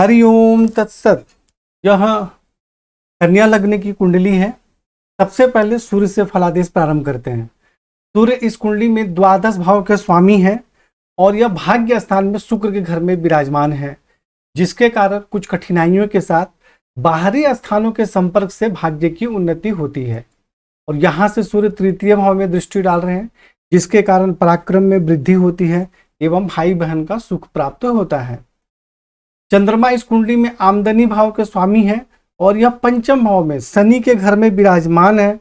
हरिओम तत्सत। यह कन्या लग्न की कुंडली है। सबसे पहले सूर्य से फलादेश प्रारंभ करते हैं। सूर्य इस कुंडली में द्वादश भाव के स्वामी है और यह भाग्य स्थान में शुक्र के घर में विराजमान है, जिसके कारण कुछ कठिनाइयों के साथ बाहरी स्थानों के संपर्क से भाग्य की उन्नति होती है। और यहाँ से सूर्य तृतीय भाव में दृष्टि डाल रहे हैं, जिसके कारण पराक्रम में वृद्धि होती है एवं भाई बहन का सुख प्राप्त होता है। चंद्रमा इस कुंडली में आमदनी भाव के स्वामी है और यह पंचम भाव में शनि के घर में विराजमान है।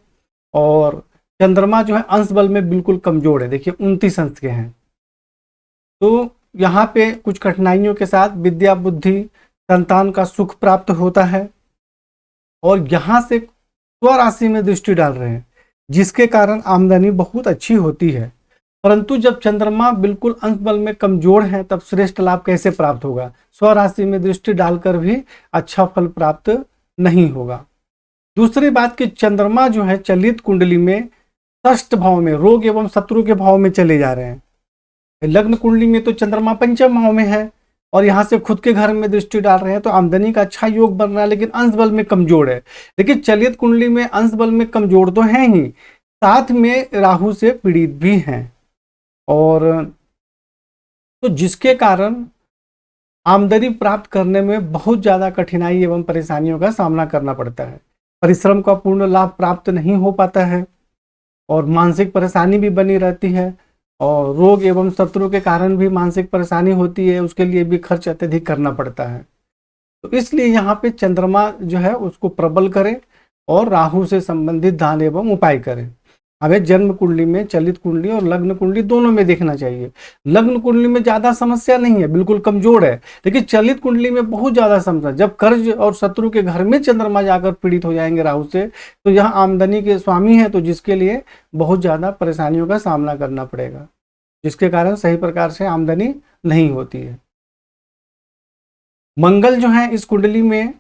और चंद्रमा जो है अंश बल में बिल्कुल कमजोर है, देखिए 29 अंश के हैं। तो यहाँ पे कुछ कठिनाइयों के साथ विद्या बुद्धि संतान का सुख प्राप्त होता है। और यहाँ से स्वराशि में दृष्टि डाल रहे हैं, जिसके कारण आमदनी बहुत अच्छी होती है। परंतु जब चंद्रमा बिल्कुल अंश बल में कमजोर है, तब श्रेष्ठ लाभ कैसे प्राप्त होगा? स्वराशि में दृष्टि डालकर भी अच्छा फल प्राप्त नहीं होगा। दूसरी बात कि चंद्रमा जो है चलित कुंडली में षष्ठ भाव में रोग एवं शत्रु के भाव में चले जा रहे हैं। लग्न कुंडली में तो चंद्रमा पंचम भाव में है और यहाँ से खुद के घर में दृष्टि डाल रहे हैं, तो आमदनी का अच्छा योग बन रहा है, लेकिन अंश बल में कमजोर है। लेकिन चलित कुंडली में अंश बल में कमजोर तो है ही, साथ में राहु से पीड़ित भी हैं। और तो जिसके कारण आमदनी प्राप्त करने में बहुत ज़्यादा कठिनाई एवं परेशानियों का सामना करना पड़ता है। परिश्रम का पूर्ण लाभ प्राप्त नहीं हो पाता है और मानसिक परेशानी भी बनी रहती है। और रोग एवं शत्रु के कारण भी मानसिक परेशानी होती है, उसके लिए भी खर्च अत्यधिक करना पड़ता है। तो इसलिए यहाँ पे चंद्रमा जो है उसको प्रबल करें और राहु से संबंधित दान एवं उपाय करें। हमें जन्म कुंडली में चलित कुंडली और लग्न कुंडली दोनों में देखना चाहिए। लग्न कुंडली में ज्यादा समस्या नहीं है, बिल्कुल कमजोर है, लेकिन चलित कुंडली में बहुत ज्यादा समस्या। जब कर्ज और शत्रु के घर में चंद्रमा जाकर पीड़ित हो जाएंगे राहु से, तो यहाँ आमदनी के स्वामी है, तो जिसके लिए बहुत ज्यादा परेशानियों का सामना करना पड़ेगा, जिसके कारण सही प्रकार से आमदनी नहीं होती है। मंगल जो है इस कुंडली में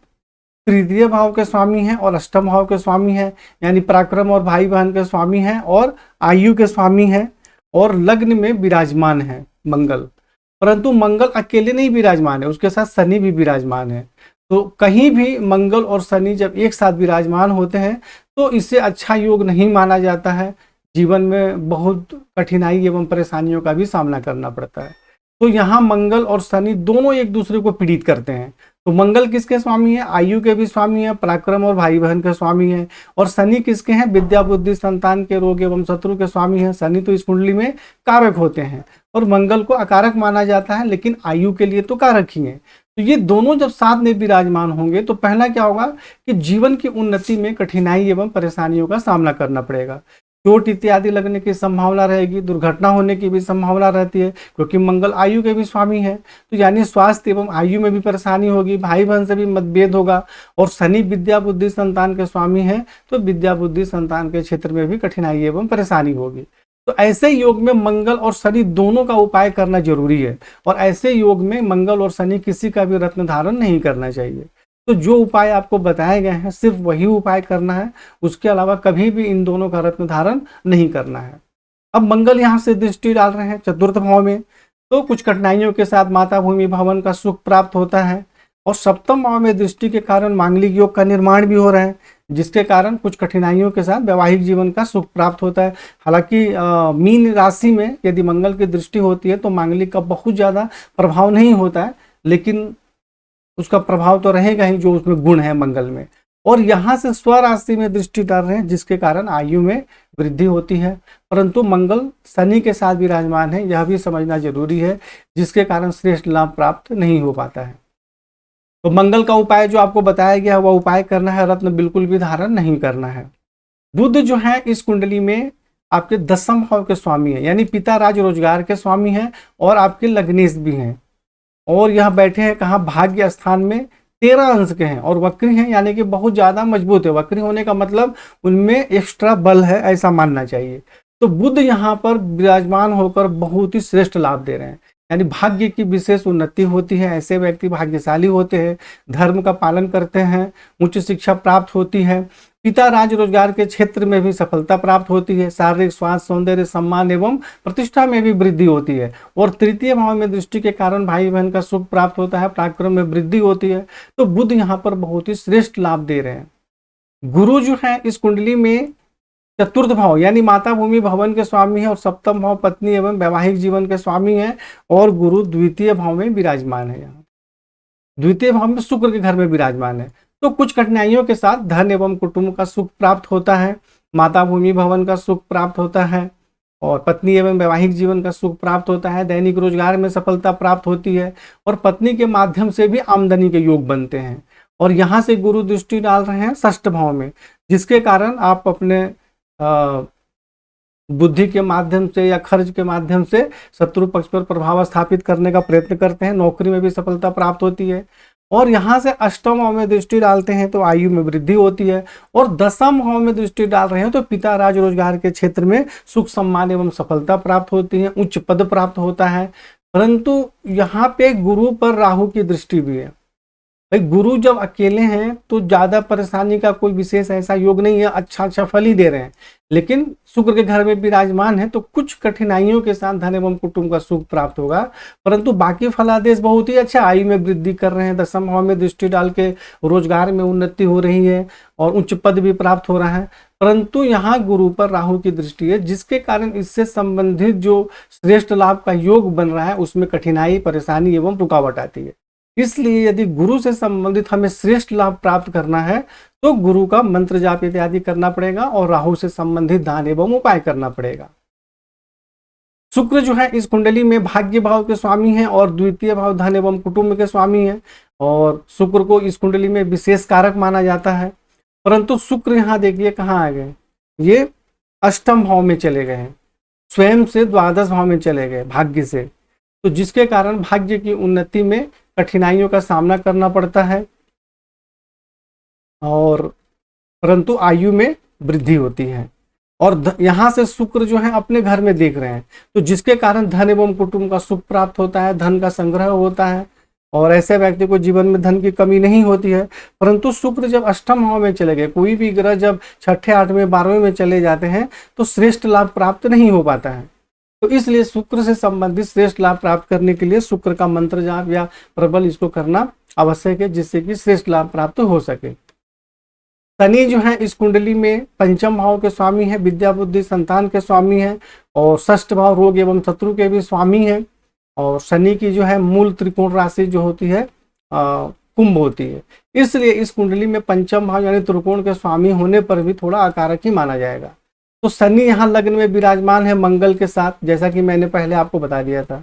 तृतीय भाव के स्वामी हैं और अष्टम भाव के स्वामी हैं, यानी पराक्रम और भाई बहन के स्वामी हैं और आयु के स्वामी हैं और लग्न में विराजमान है मंगल। परंतु मंगल अकेले नहीं विराजमान है, उसके साथ शनि भी विराजमान है। तो कहीं भी मंगल और शनि जब एक साथ विराजमान होते हैं तो इससे अच्छा योग नहीं माना जाता है। जीवन में बहुत कठिनाई एवं परेशानियों का भी सामना करना पड़ता है। तो यहाँ मंगल और शनि दोनों एक दूसरे को पीड़ित करते हैं। तो मंगल किसके स्वामी है? आयु के भी स्वामी है, पराक्रम और भाई बहन के स्वामी है। और शनि किसके हैं? विद्या बुद्धि संतान के रोग एवं शत्रु के स्वामी है। शनि तो इस कुंडली में कारक होते हैं और मंगल को अकारक माना जाता है, लेकिन आयु के लिए तो कारक ही है। तो ये दोनों जब साथ में विराजमान होंगे तो पहला क्या होगा कि जीवन की उन्नति में कठिनाई एवं परेशानियों का सामना करना पड़ेगा। चोट इत्यादि लगने की संभावना रहेगी, दुर्घटना होने की भी संभावना रहती है, क्योंकि मंगल आयु के भी स्वामी है। तो यानी स्वास्थ्य एवं आयु में भी परेशानी होगी, भाई बहन से भी मतभेद होगा। और शनि विद्या बुद्धि संतान के स्वामी है, तो विद्या बुद्धि संतान के क्षेत्र में भी कठिनाई एवं परेशानी होगी। तो ऐसे योग में मंगल और शनि दोनों का उपाय करना जरूरी है। और ऐसे योग में मंगल और शनि किसी का भी रत्न धारण नहीं करना चाहिए। तो जो उपाय आपको बताए गए हैं सिर्फ वही उपाय करना है, उसके अलावा कभी भी इन दोनों का रत्न धारण नहीं करना है। अब मंगल यहाँ से दृष्टि डाल रहे हैं चतुर्थ भाव में, तो कुछ कठिनाइयों के साथ माता भूमि भवन का सुख प्राप्त होता है। और सप्तम भाव में दृष्टि के कारण मांगलिक योग का निर्माण भी हो रहा है, जिसके कारण कुछ कठिनाइयों के साथ वैवाहिक जीवन का सुख प्राप्त होता है। हालांकि मीन राशि में यदि मंगल की दृष्टि होती है तो मांगलिक का बहुत ज़्यादा प्रभाव नहीं होता है, लेकिन उसका प्रभाव तो रहेगा ही जो उसमें गुण है मंगल में। और यहाँ से स्वराशि में दृष्टि डाल रहे हैं, जिसके कारण आयु में वृद्धि होती है। परंतु मंगल शनि के साथ विराजमान है, यह भी समझना जरूरी है, जिसके कारण श्रेष्ठ लाभ प्राप्त नहीं हो पाता है। तो मंगल का उपाय जो आपको बताया गया है वह उपाय करना है, रत्न बिल्कुल भी धारण नहीं करना है। बुध जो है इस कुंडली में आपके दसम भाव के स्वामी है, यानी पिता राज रोजगार के स्वामी है और आपके लग्नेश भी हैं। और यह बैठे हैं कहाँ? भाग्य स्थान में 13 अंश के हैं और वक्री हैं, यानी कि बहुत ज्यादा मजबूत है। वक्री होने का मतलब उनमें एक्स्ट्रा बल है, ऐसा मानना चाहिए। तो बुध यहाँ पर विराजमान होकर बहुत ही श्रेष्ठ लाभ दे रहे हैं। यानी भाग्य की विशेष उन्नति होती है। ऐसे व्यक्ति भाग्यशाली होते हैं, धर्म का पालन करते हैं, उच्च शिक्षा प्राप्त होती है, पिता राज रोजगार के क्षेत्र में भी सफलता प्राप्त होती है, शारीरिक स्वास्थ्य, सौंदर्य, सम्मान एवं प्रतिष्ठा में भी वृद्धि होती है। और तृतीय भाव में दृष्टि के कारण भाई बहन का सुख प्राप्त होता है, पराक्रम में वृद्धि होती है। तो बुध यहाँ पर बहुत ही श्रेष्ठ लाभ दे रहे हैं। गुरु जो है इस कुंडली में चतुर्थ भाव यानी माता भूमि भवन के स्वामी है और सप्तम भाव पत्नी एवं वैवाहिक जीवन के स्वामी है। और गुरु द्वितीय भाव में विराजमान है, यहाँ द्वितीय भाव में शुक्र के घर में विराजमान है। तो कुछ कठिनाइयों के साथ धन एवं कुटुंब का सुख प्राप्त होता है, माता भूमि भवन का सुख प्राप्त होता है और पत्नी एवं वैवाहिक जीवन का सुख प्राप्त होता है। दैनिक रोजगार में सफलता प्राप्त होती है और पत्नी के माध्यम से भी आमदनी के योग बनते हैं। और यहाँ से गुरु दृष्टि डाल रहे हैं षष्ठ भाव में, जिसके कारण आप अपने बुद्धि के माध्यम से या खर्च के माध्यम से शत्रु पक्ष पर प्रभाव स्थापित करने का प्रयत्न करते हैं। नौकरी में भी सफलता प्राप्त होती है। और यहाँ से अष्टम भाव में दृष्टि डालते हैं तो आयु में वृद्धि होती है। और दसम भाव में दृष्टि डाल रहे हैं तो पिता राज रोजगार के क्षेत्र में सुख, सम्मान एवं सफलता प्राप्त होती है, उच्च पद प्राप्त होता है। परंतु यहाँ पे गुरु पर राहु की दृष्टि भी है। भाई गुरु जब अकेले हैं तो ज्यादा परेशानी का कोई विशेष ऐसा योग नहीं है, अच्छा फल ही दे रहे हैं। लेकिन शुक्र के घर में विराजमान है तो कुछ कठिनाइयों के साथ धन एवं कुटुंब का सुख प्राप्त होगा, परंतु बाकी फलादेश बहुत ही अच्छा। आयु में वृद्धि कर रहे हैं, दसम भाव में दृष्टि डाल के रोजगार में उन्नति हो रही है और उच्च पद भी प्राप्त हो रहा है। परंतु यहाँ गुरु पर राहु की दृष्टि है, जिसके कारण इससे संबंधित जो श्रेष्ठ लाभ का योग बन रहा है उसमें कठिनाई, परेशानी एवं रुकावट आती है। इसलिए यदि गुरु से संबंधित हमें श्रेष्ठ लाभ प्राप्त करना है तो गुरु का मंत्र जाप इत्यादि करना पड़ेगा और राहु से संबंधित दान एवं उपाय करना पड़ेगा। शुक्र जो है इस कुंडली में भाग्य भाव के स्वामी है और द्वितीय भाव धन एवं कुटुंब के स्वामी है। और शुक्र को इस कुंडली में विशेष कारक माना जाता है। परंतु शुक्र यहाँ देखिए कहाँ आ गए, ये अष्टम भाव में चले गए हैं, स्वयं से द्वादश भाव में चले गए भाग्य से। तो जिसके कारण भाग्य की उन्नति में कठिनाइयों का सामना करना पड़ता है और परंतु आयु में वृद्धि होती है। और यहाँ से शुक्र जो है अपने घर में देख रहे हैं तो जिसके कारण धन एवं कुटुंब का सुख प्राप्त होता है, धन का संग्रह होता है और ऐसे व्यक्ति को जीवन में धन की कमी नहीं होती है। परंतु शुक्र जब अष्टम भाव में चले गए, कोई भी ग्रह जब छठे, आठवें, 12वें में चले जाते हैं तो श्रेष्ठ लाभ प्राप्त नहीं हो पाता है। तो इसलिए शुक्र से संबंधित श्रेष्ठ लाभ प्राप्त करने के लिए शुक्र का मंत्र जाप या प्रबल इसको करना आवश्यक है, जिससे कि श्रेष्ठ लाभ प्राप्त हो सके। शनि जो है इस कुंडली में पंचम भाव के स्वामी है, विद्या बुद्धि संतान के स्वामी है और षष्ठ भाव रोग एवं शत्रु के भी स्वामी है। और शनि की जो है मूल त्रिकोण राशि जो होती है कुंभ होती है, इसलिए इस कुंडली में पंचम भाव यानी त्रिकोण के स्वामी होने पर भी थोड़ा अकारक ही माना जाएगा। तो शनि यहाँ लग्न में विराजमान है मंगल के साथ, जैसा कि मैंने पहले आपको बता दिया था।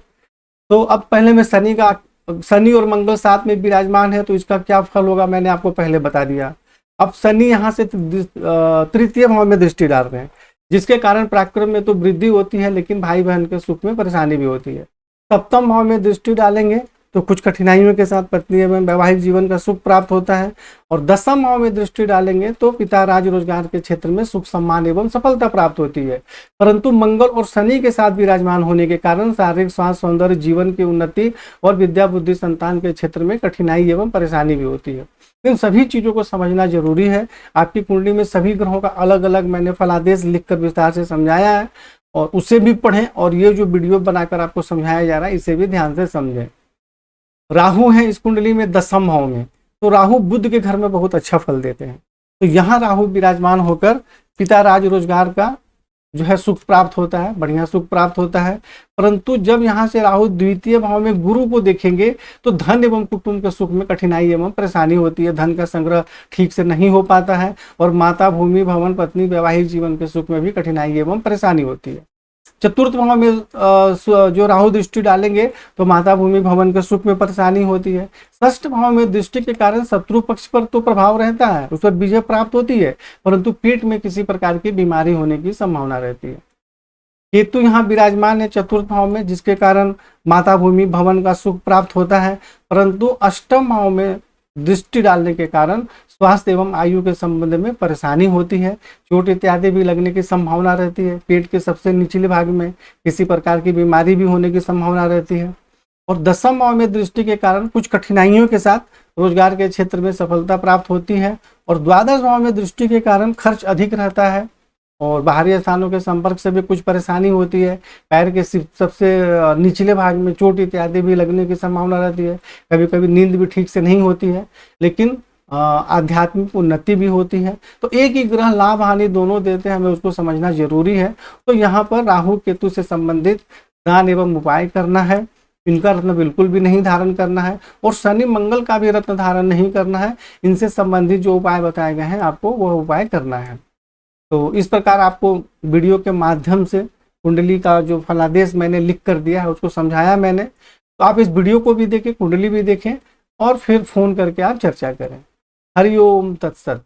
तो अब पहले में शनि और मंगल साथ में विराजमान है तो इसका क्या फल होगा मैंने आपको पहले बता दिया। अब शनि यहाँ से तृतीय भाव में दृष्टि डाल रहे हैं, जिसके कारण पराक्रम में तो वृद्धि होती है लेकिन भाई बहन के सुख में परेशानी भी होती है। सप्तम भाव में दृष्टि डालेंगे तो कुछ कठिनाइयों के साथ पत्नी एवं वैवाहिक जीवन का सुख प्राप्त होता है। और दसम भाव में दृष्टि डालेंगे तो पिता राज रोजगार के क्षेत्र में सुख, सम्मान एवं सफलता प्राप्त होती है। परंतु मंगल और शनि के साथ विराजमान होने के कारण शारीरिक स्वास्थ्य, सौंदर्य, जीवन की उन्नति और विद्या बुद्धि संतान के क्षेत्र में कठिनाई एवं परेशानी भी होती है। इन सभी चीजों को समझना जरूरी है। आपकी कुंडली में सभी ग्रहों का अलग अलग मैंने फलादेश लिखकर विस्तार से समझाया है और उसे भी पढ़ें और ये जो वीडियो बनाकर आपको समझाया जा रहा है इसे भी ध्यान से समझें। राहु है इस कुंडली में दसम भाव में, तो राहु बुध के घर में बहुत अच्छा फल देते हैं। तो यहाँ राहु विराजमान होकर पिता राज रोजगार का जो है सुख प्राप्त होता है, बढ़िया सुख प्राप्त होता है। परंतु जब यहाँ से राहु द्वितीय भाव में गुरु को देखेंगे तो धन एवं कुटुंब के सुख में कठिनाई एवं परेशानी होती है, धन का संग्रह ठीक से नहीं हो पाता है और माता भूमि भवन पत्नी वैवाहिक जीवन के सुख में भी कठिनाई एवं परेशानी होती है। चतुर्थ भाव में जो राहु दृष्टि डालेंगे तो माता भूमि भवन के सुख में परेशानी होती है। षष्ठ भाव में दृष्टि के कारण शत्रु पक्ष पर तो प्रभाव रहता है, उस पर विजय प्राप्त होती है, परंतु पेट में किसी प्रकार की बीमारी होने की संभावना रहती है। केतु यहाँ विराजमान है चतुर्थ भाव में, जिसके कारण माता भूमि भवन का सुख प्राप्त होता है, परंतु अष्टम भाव में दृष्टि डालने के कारण स्वास्थ्य एवं आयु के संबंध में परेशानी होती है, चोट इत्यादि भी लगने की संभावना रहती है। पेट के सबसे निचले भाग में किसी प्रकार की बीमारी भी होने की संभावना रहती है। और 10वीं भाव में दृष्टि के कारण कुछ कठिनाइयों के साथ रोजगार के क्षेत्र में सफलता प्राप्त होती है। और 12 भाव में दृष्टि के कारण खर्च अधिक रहता है और बाहरी स्थानों के संपर्क से भी कुछ परेशानी होती है। पैर के सबसे निचले भाग में चोट इत्यादि भी लगने की संभावना रहती है। कभी कभी नींद भी ठीक से नहीं होती है, लेकिन आध्यात्मिक उन्नति भी होती है। तो एक ही ग्रह लाभ हानि दोनों देते हैं, हमें उसको समझना जरूरी है। तो यहाँ पर राहु केतु से संबंधित दान एवं उपाय करना है। इनका रत्न बिल्कुल भी नहीं धारण करना है और शनि मंगल का भी रत्न धारण नहीं करना है। इनसे संबंधित जो उपाय बताए गए हैं आपको वह उपाय करना है। तो इस प्रकार आपको वीडियो के माध्यम से कुंडली का जो फलादेश मैंने लिख कर दिया है उसको समझाया मैंने। तो आप इस वीडियो को भी देखें, कुंडली भी देखें और फिर फोन करके आप चर्चा करें। हरि ओम तत्सत।